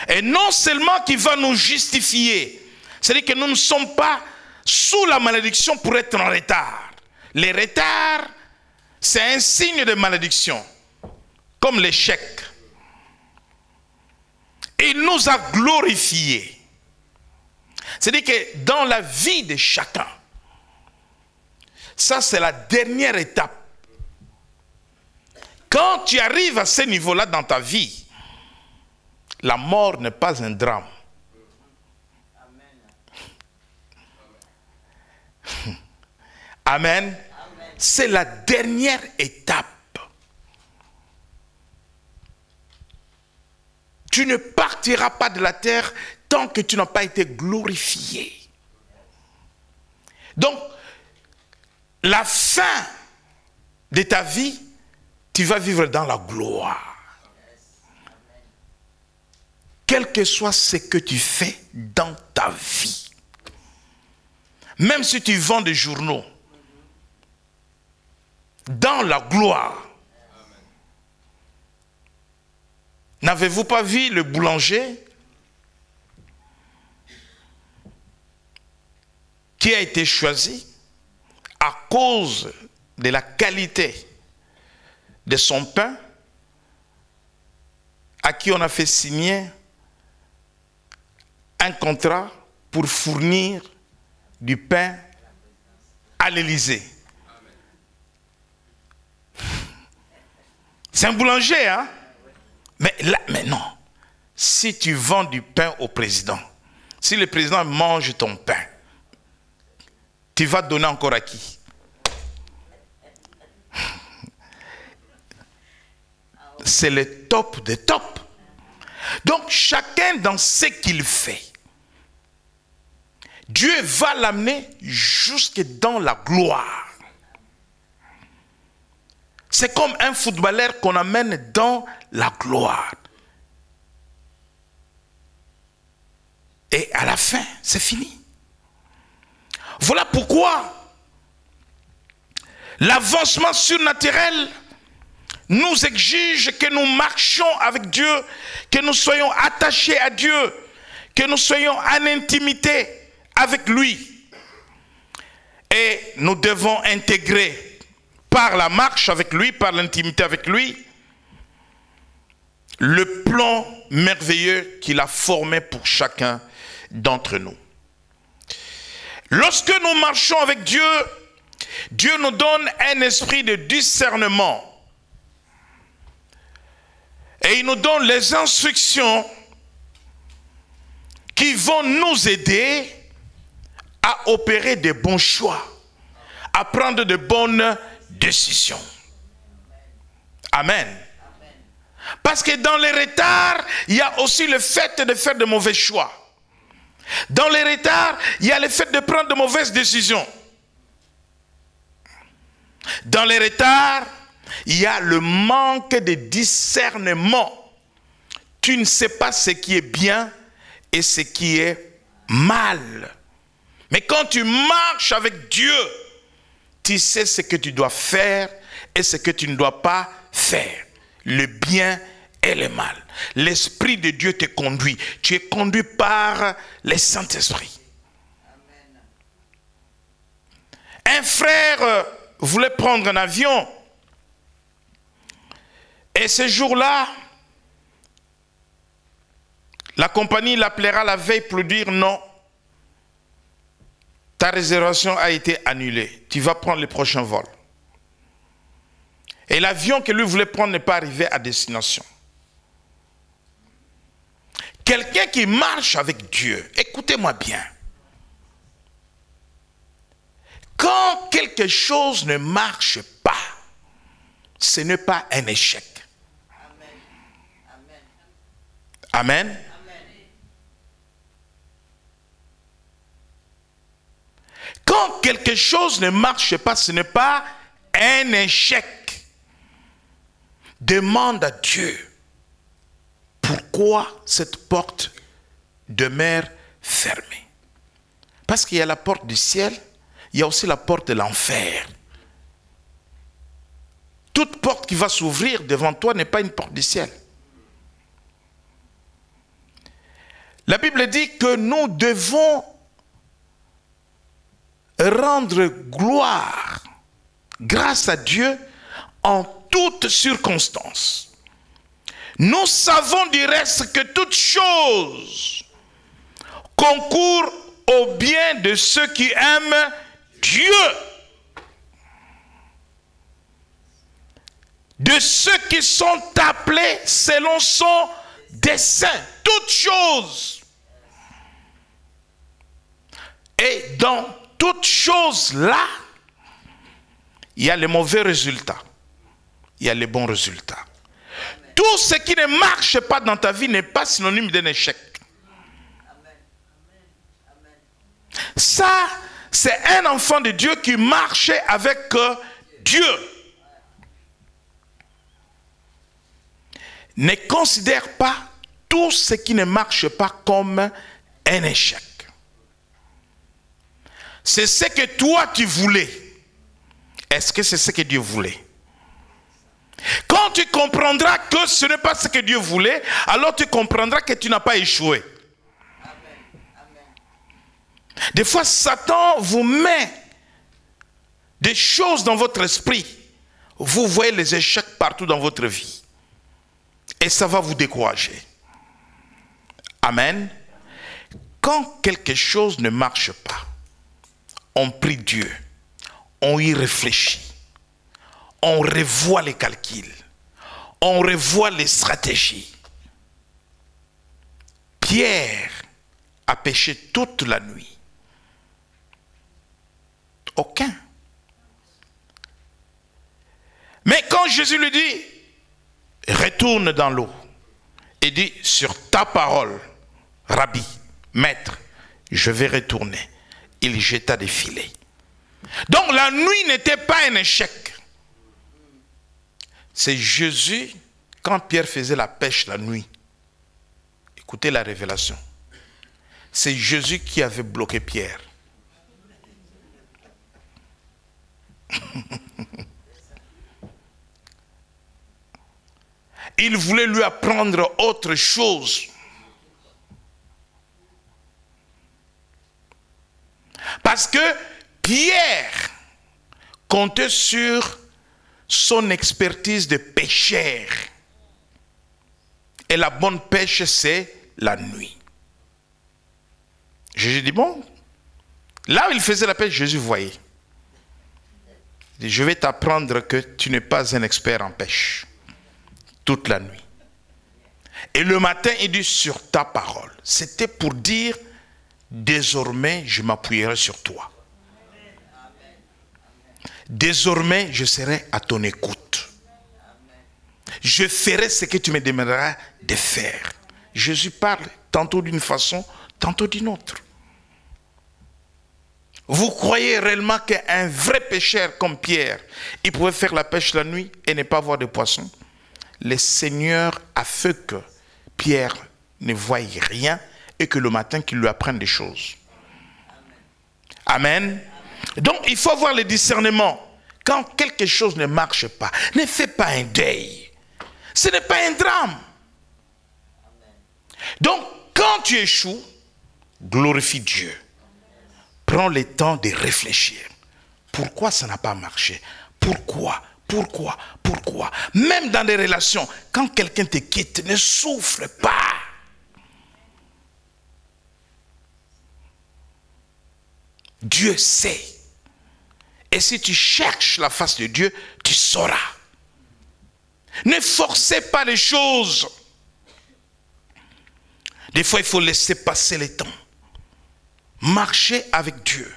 Et non seulement qu'il va nous justifier, c'est-à-dire que nous ne sommes pas sous la malédiction pour être en retard. Les retards, c'est un signe de malédiction, comme l'échec. Et il nous a glorifiés. C'est-à-dire que dans la vie de chacun, ça c'est la dernière étape. Quand tu arrives à ce niveau-là dans ta vie, la mort n'est pas un drame. Amen. C'est la dernière étape. Tu ne partiras pas de la terre tant que tu n'as pas été glorifié. Donc, la fin de ta vie, tu vas vivre dans la gloire. Quel que soit ce que tu fais dans ta vie. Même si tu vends des journaux, dans la gloire. N'avez-vous pas vu le boulanger qui a été choisi à cause de la qualité de son pain, à qui on a fait signer un contrat pour fournir du pain à l'Élysée. C'est un boulanger, hein? Mais non. Si tu vends du pain au président, si le président mange ton pain, tu vas donner encore à qui? C'est le top des tops. Donc chacun dans ce qu'il fait, Dieu va l'amener jusque dans la gloire. C'est comme un footballeur qu'on amène dans la gloire. Et à la fin, c'est fini. Voilà pourquoi l'avancement surnaturel nous exige que nous marchions avec Dieu, que nous soyons attachés à Dieu, que nous soyons en intimité avec lui. Et nous devons intégrer par la marche avec lui, par l'intimité avec lui, le plan merveilleux qu'il a formé pour chacun d'entre nous. Lorsque nous marchons avec Dieu, Dieu nous donne un esprit de discernement. Et il nous donne les instructions qui vont nous aider à opérer de bons choix, à prendre de bonnes décisions. Amen. Parce que dans les retards, il y a aussi le fait de faire de mauvais choix. Dans les retards, il y a le fait de prendre de mauvaises décisions. Dans les retards, il y a le manque de discernement. Tu ne sais pas ce qui est bien et ce qui est mal. Mais quand tu marches avec Dieu, tu sais ce que tu dois faire et ce que tu ne dois pas faire. Le bien et le mal. L'Esprit de Dieu te conduit. Tu es conduit par le Saint-Esprit. Un frère voulait prendre un avion. Et ce jour-là, la compagnie l'appellera la veille pour lui dire non. Ta réservation a été annulée. Tu vas prendre le prochain vol. Et l'avion que lui voulait prendre n'est pas arrivé à destination. Quelqu'un qui marche avec Dieu, écoutez-moi bien. Quand quelque chose ne marche pas, ce n'est pas un échec. Amen. Quand quelque chose ne marche pas, ce n'est pas un échec. Demande à Dieu pourquoi cette porte demeure fermée. Parce qu'il y a la porte du ciel, il y a aussi la porte de l'enfer. Toute porte qui va s'ouvrir devant toi n'est pas une porte du ciel. La Bible dit que nous devons rendre gloire, grâce à Dieu, en toutes circonstances. Nous savons du reste que toute chose concourt au bien de ceux qui aiment Dieu, de ceux qui sont appelés selon son dessein. Toutes choses. Et dans toutes choses là, il y a les mauvais résultats, il y a les bons résultats. Tout ce qui ne marche pas dans ta vie n'est pas synonyme d'un échec. Ça, c'est un enfant de Dieu qui marchait avec Dieu. Ne considère pas tout ce qui ne marche pas comme un échec. C'est ce que toi tu voulais. Est-ce que c'est ce que Dieu voulait? Quand tu comprendras que ce n'est pas ce que Dieu voulait, alors tu comprendras que tu n'as pas échoué. Des fois, Satan vous met des choses dans votre esprit. Vous voyez les échecs partout dans votre vie. Et ça va vous décourager. Amen. Quand quelque chose ne marche pas, on prie Dieu, on y réfléchit, on revoit les calculs, on revoit les stratégies. Pierre a péché toute la nuit. Aucun. Mais quand Jésus lui dit, retourne dans l'eau, et dit, sur ta parole, Rabbi, maître, je vais retourner. Il jeta des filets. Donc la nuit n'était pas un échec. C'est Jésus, quand Pierre faisait la pêche la nuit, écoutez la révélation, c'est Jésus qui avait bloqué Pierre. Il voulait lui apprendre autre chose. Parce que Pierre comptait sur son expertise de pêcheur. Et la bonne pêche, c'est la nuit. Jésus dit, bon, là où il faisait la pêche, Jésus voyait. Il dit, je vais t'apprendre que tu n'es pas un expert en pêche. Toute la nuit. Et le matin, il dit, sur ta parole. C'était pour dire, désormais, je m'appuierai sur toi. Désormais, je serai à ton écoute. Je ferai ce que tu me demanderas de faire. Jésus parle tantôt d'une façon, tantôt d'une autre. Vous croyez réellement qu'un vrai pêcheur comme Pierre, il pouvait faire la pêche la nuit et ne pas voir de poissons? Le Seigneur a fait que Pierre ne voyait rien et que le matin qu'il lui apprenne des choses. Amen. Donc il faut avoir le discernement. Quand quelque chose ne marche pas, ne fais pas un deuil. Ce n'est pas un drame. Donc quand tu échoues, glorifie Dieu. Prends le temps de réfléchir. Pourquoi ça n'a pas marché? Pourquoi? Même dans les relations, quand quelqu'un te quitte, ne souffre pas. Dieu sait. Et si tu cherches la face de Dieu, tu sauras. Ne forcez pas les choses. Des fois, il faut laisser passer le temps. Marchez avec Dieu.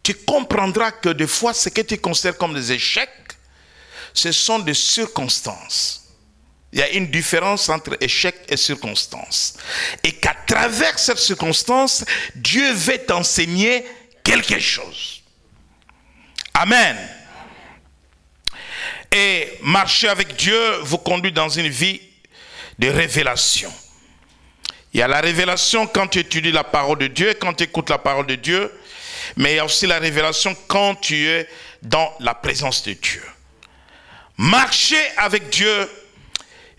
Tu comprendras que des fois, ce que tu considères comme des échecs, ce sont des circonstances. Il y a une différence entre échec et circonstance. Et qu'à travers cette circonstance, Dieu veut t'enseigner quelque chose. Amen. Et marcher avec Dieu vous conduit dans une vie de révélation. Il y a la révélation quand tu étudies la parole de Dieu, quand tu écoutes la parole de Dieu, mais il y a aussi la révélation quand tu es dans la présence de Dieu. Marcher avec Dieu,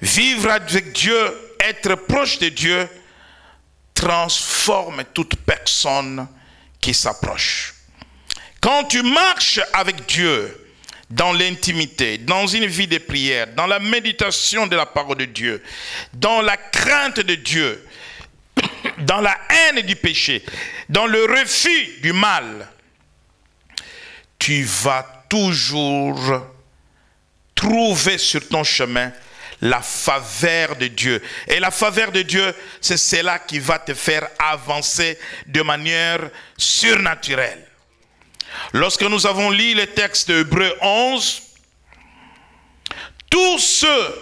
vivre avec Dieu, être proche de Dieu, transforme toute personne qui s'approche. Quand tu marches avec Dieu, dans l'intimité, dans une vie de prière, dans la méditation de la parole de Dieu, dans la crainte de Dieu, dans la haine du péché, dans le refus du mal, tu vas toujours trouver sur ton chemin la faveur de Dieu. Et la faveur de Dieu, c'est cela qui va te faire avancer de manière surnaturelle. Lorsque nous avons lu le texte de Hébreux 11, tous ceux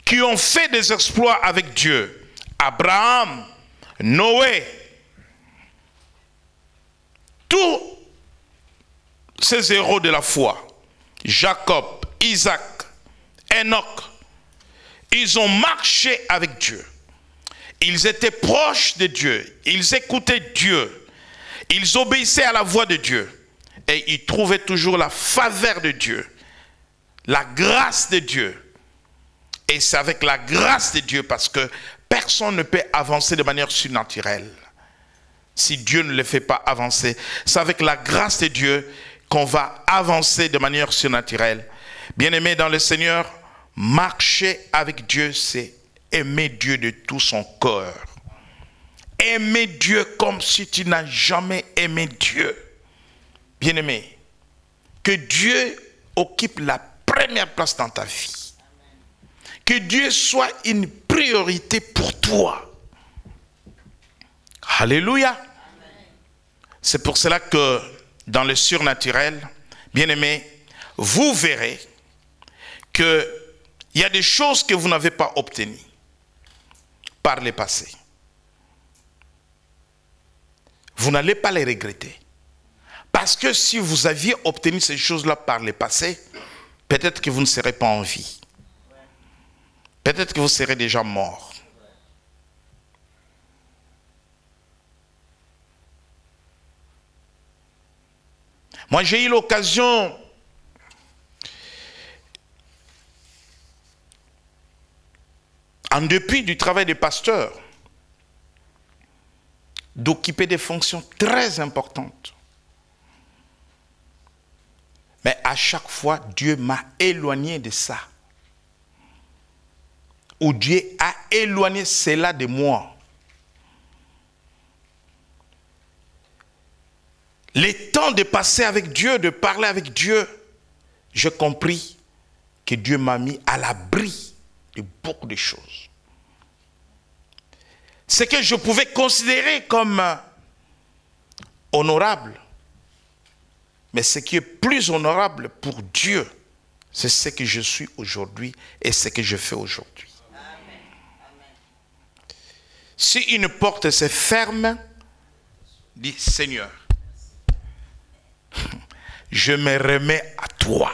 qui ont fait des exploits avec Dieu, Abraham, Noé, tous ces héros de la foi, Jacob, Isaac, Enoch, ils ont marché avec Dieu. Ils étaient proches de Dieu, ils écoutaient Dieu. Ils obéissaient à la voix de Dieu et ils trouvaient toujours la faveur de Dieu, la grâce de Dieu. Et c'est avec la grâce de Dieu, parce que personne ne peut avancer de manière surnaturelle si Dieu ne le fait pas avancer. C'est avec la grâce de Dieu qu'on va avancer de manière surnaturelle. Bien-aimés dans le Seigneur, marcher avec Dieu, c'est aimer Dieu de tout son cœur. Aimer Dieu comme si tu n'as jamais aimé Dieu. Bien-aimé, que Dieu occupe la première place dans ta vie. Que Dieu soit une priorité pour toi. Alléluia. C'est pour cela que dans le surnaturel, bien-aimé, vous verrez qu'il y a des choses que vous n'avez pas obtenues par le passé. Vous n'allez pas les regretter. Parce que si vous aviez obtenu ces choses-là par le passé, peut-être que vous ne serez pas en vie. Peut-être que vous serez déjà mort. Moi, j'ai eu l'occasion en dépit du travail des pasteurs, d'occuper des fonctions très importantes. Mais à chaque fois, Dieu m'a éloigné de ça. Ou Dieu a éloigné cela de moi. Le temps de passer avec Dieu, de parler avec Dieu, j'ai compris que Dieu m'a mis à l'abri de beaucoup de choses. Ce que je pouvais considérer comme honorable, mais ce qui est plus honorable pour Dieu, c'est ce que je suis aujourd'hui et ce que je fais aujourd'hui. Si une porte se ferme, dis Seigneur, je me remets à toi.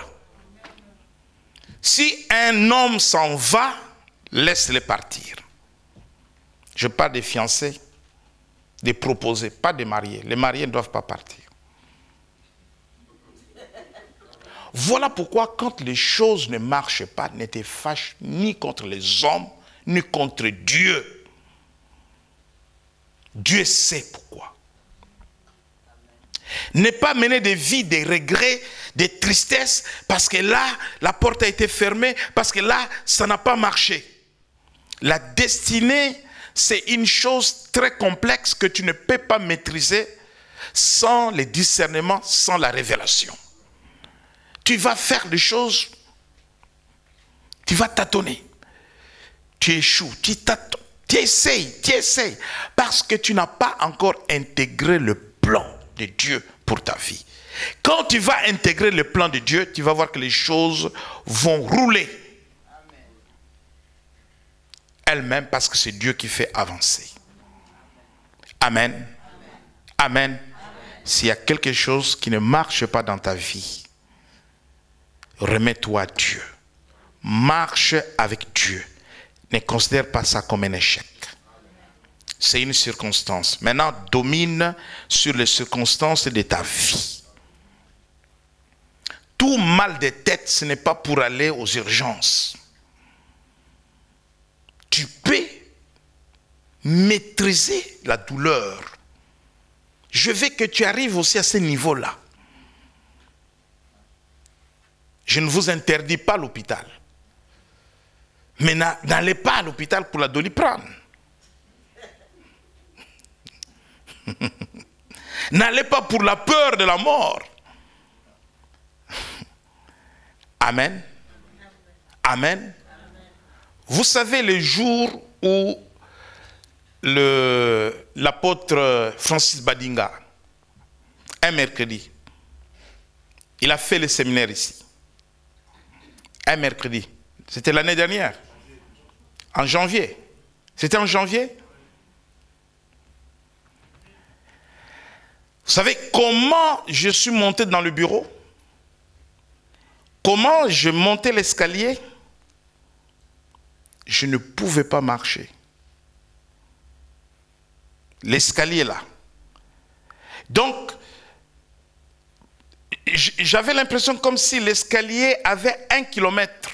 Si un homme s'en va, laisse-le partir. Je parle des fiancés, des proposés, pas des mariés. Les mariés ne doivent pas partir. Voilà pourquoi quand les choses ne marchent pas, ne te fâche ni contre les hommes, ni contre Dieu. Dieu sait pourquoi. Ne pas mener des vies de regrets, de tristesse, parce que là, la porte a été fermée, parce que là, ça n'a pas marché. La destinée, c'est une chose très complexe que tu ne peux pas maîtriser sans le discernement, sans la révélation. Tu vas faire des choses, tu vas tâtonner, tu échoues, tu tâtonnes, tu essayes, parce que tu n'as pas encore intégré le plan de Dieu pour ta vie. Quand tu vas intégrer le plan de Dieu, tu vas voir que les choses vont rouler elles-mêmes parce que c'est Dieu qui fait avancer. Amen. Amen. S'il y a quelque chose qui ne marche pas dans ta vie, remets-toi à Dieu. Marche avec Dieu. Ne considère pas ça comme un échec. C'est une circonstance. Maintenant, domine sur les circonstances de ta vie. Tout mal de tête, ce n'est pas pour aller aux urgences. Tu peux maîtriser la douleur. Je veux que tu arrives aussi à ce niveau-là. Je ne vous interdis pas l'hôpital. Mais n'allez pas à l'hôpital pour la Doliprane. N'allez pas pour la peur de la mort. Amen. Amen. Vous savez les jours où l'apôtre Francis Badinga, un mercredi, il a fait le séminaire ici. Un mercredi. C'était l'année dernière. En janvier. C'était en janvier. Vous savez comment je suis monté dans le bureau? Comment je montais l'escalier? Je ne pouvais pas marcher. L'escalier là. Donc, j'avais l'impression comme si l'escalier avait 1 kilomètre.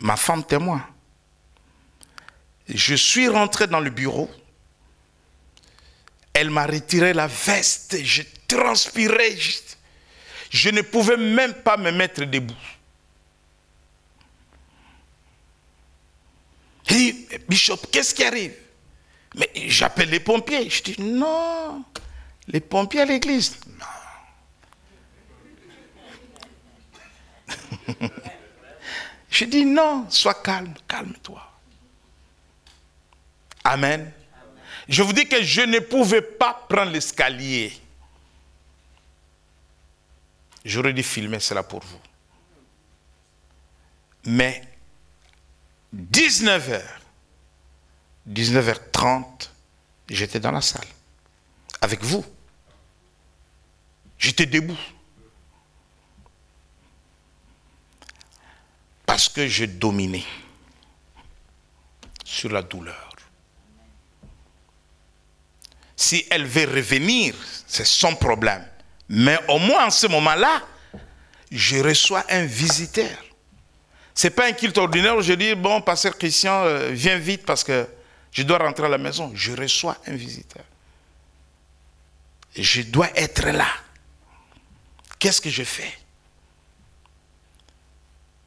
Ma femme témoin. Je suis rentré dans le bureau. Elle m'a retiré la veste. Je transpirais. Je ne pouvais même pas me mettre debout. Il dit, Bishop, qu'est-ce qui arrive? Mais j'appelle les pompiers. Je dis, non, les pompiers à l'église. Non. Je dis, non, sois calme, calme-toi. Amen. Je vous dis que je ne pouvais pas prendre l'escalier. J'aurais dû filmer cela pour vous. Mais 19h, 19h30, j'étais dans la salle. Avec vous. J'étais debout. Parce que je dominais sur la douleur. Si elle veut revenir, c'est son problème. Mais au moins en ce moment-là, je reçois un visiteur. Ce n'est pas un culte ordinaire où je dis, bon, pasteur Christian, viens vite parce que je dois rentrer à la maison. Je reçois un visiteur. Et je dois être là. Qu'est-ce que je fais?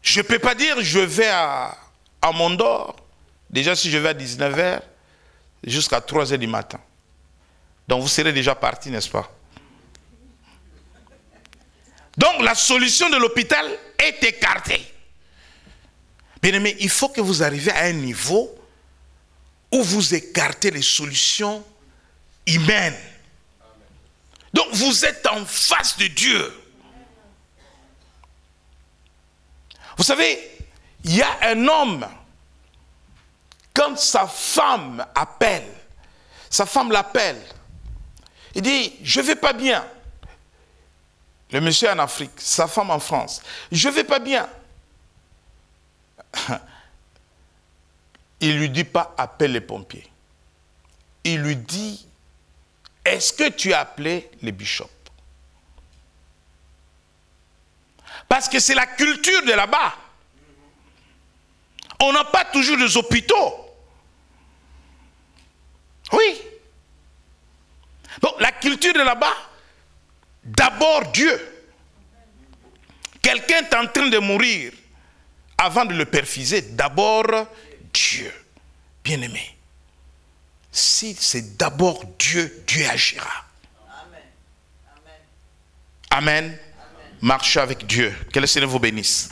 Je ne peux pas dire, je vais à Mondor. Déjà, si je vais à 19h, jusqu'à 3h du matin. Donc, vous serez déjà parti, n'est-ce pas? Donc, la solution de l'hôpital est écartée. Bien-aimés, il faut que vous arriviez à un niveau où vous écartez les solutions humaines. Donc, vous êtes en face de Dieu. Vous savez, il y a un homme, quand sa femme appelle, sa femme l'appelle, il dit, je ne vais pas bien. Le monsieur en Afrique, sa femme en France, je ne vais pas bien. Il ne lui dit pas, appelle les pompiers. Il lui dit, est-ce que tu as appelé les bishops? Parce que c'est la culture de là-bas. On n'a pas toujours des hôpitaux. Oui. Donc la culture de là-bas, d'abord Dieu. Quelqu'un est en train de mourir. Avant de le perfuser, d'abord Dieu. Bien-aimé. Si c'est d'abord Dieu, Dieu agira. Amen. Amen. Marchez avec Dieu. Que le Seigneur vous bénisse.